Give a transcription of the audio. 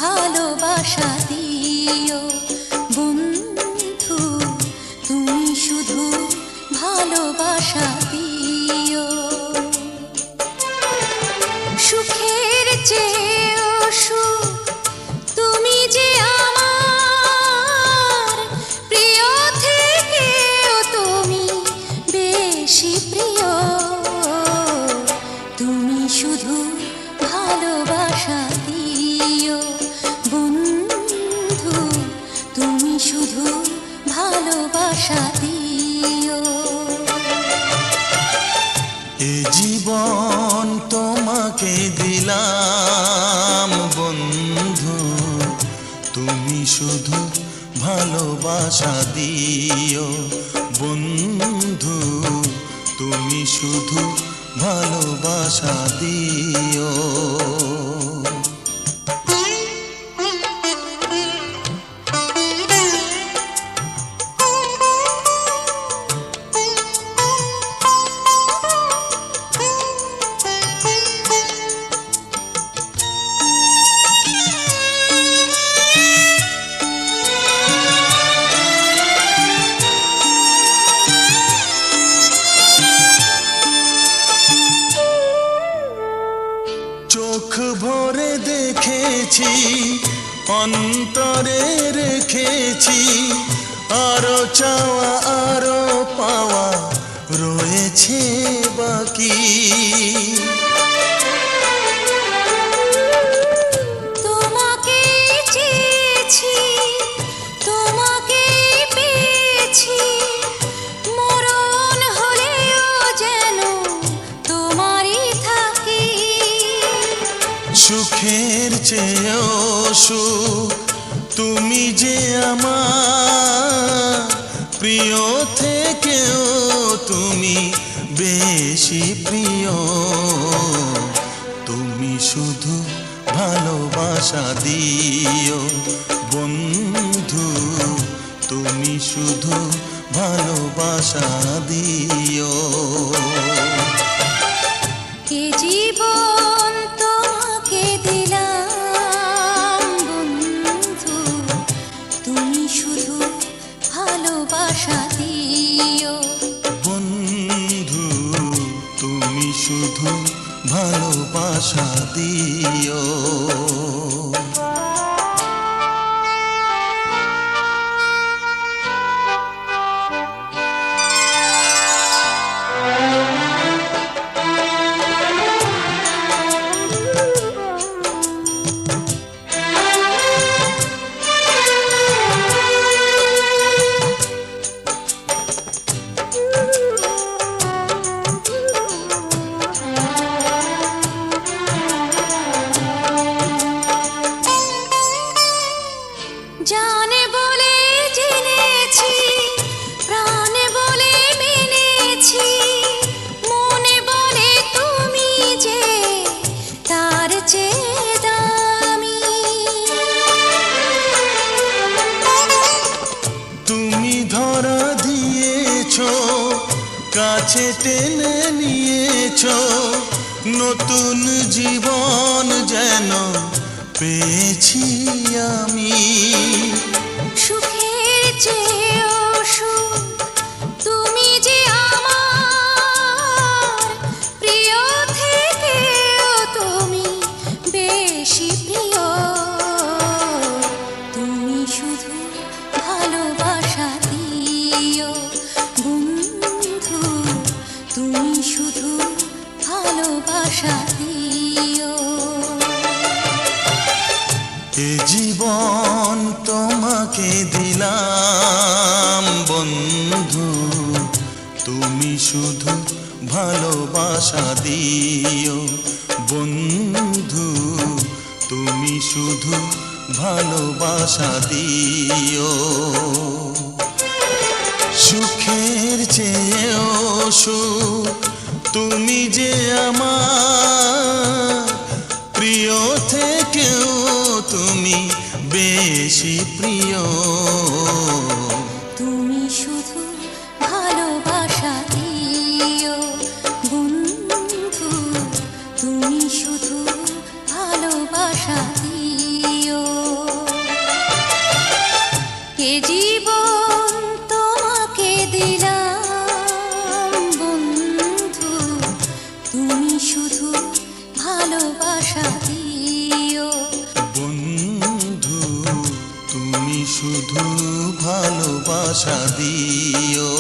ভালোবাসা দিও বন্ধু, তুমি শুধু ভালোবাসা দিও। সুখের চেয়েও সুখ তুমি যে আমার, প্রিয় থেকেও তুমি বেশি প্রিয়। তুমি শুধু ভালোবাসা দিও বন্ধু, তুমি শুধু ভালোবাসা দিও। এ জীবন তোমাকে দিলাম বন্ধু, তুমি শুধু ভালোবাসা দিও বন্ধু, তুমি শুধু ভালোবাসা দিও। চোখ ভরে দেখেছি, অন্তরে রেখেছি, আরো চাওয়া আরো পাওয়া রয়েছে বাকি। তোমাকে চেয়েছি, তোমাকে পেয়েছি, মরণ হলেও যেন তোমারই থাকি। সুখের চেয়েও সুখ তুমি যে আমার, প্রিয় থেকেও তুমি বেশি প্রিয়। তুমি শুধু ভালোবাসা দিও বন্ধু, তুমি শুধু ভালোবাসা দিও। এ জীবন তোমাকে দিলাম বন্ধু, তুমি শুধু ভালোবাসা দিও বন্ধু, তুমি শুধু ভালোবাসা দিও। জানে বলে জেনেছি, প্রাণে বলে মেনেছি, মনে বলে তুমি যে তার চেয়ে দামি। তুমি ধরা দিয়েছ, কাছে টেনে নিয়েছ, নতুন জীবন যেন পেয়েছি আমি। সুখের চেয়েও সুখ তুমি যে আমার, প্রিয় থেকেও তুমি বেশি প্রিয়। তুমি শুধু ভালোবাসা দিও বন্ধু, তুমি শুধু ভালোবাসা দিও। এ জীবন তোমাকে দিলাম বন্ধু, তুমি শুধু ভালোবাসা দিও বন্ধু, তুমি শুধু ভালোবাসা দিও। সুখের চেয়েও সুখ তুমি যে আমার, প্রিয় থেকেও তুমি বেশি প্রিয়। তুমি শুধু ভালোবাসা দিও বন্ধু, তুমি শুধু ভালোবাসা দিও। এ জীবন তোমাকে দিলাম বন্ধু, তুমি শুধু ভালোবাসা দিও। বন্ধু তুমি শুধু ভালোবাসা দিও।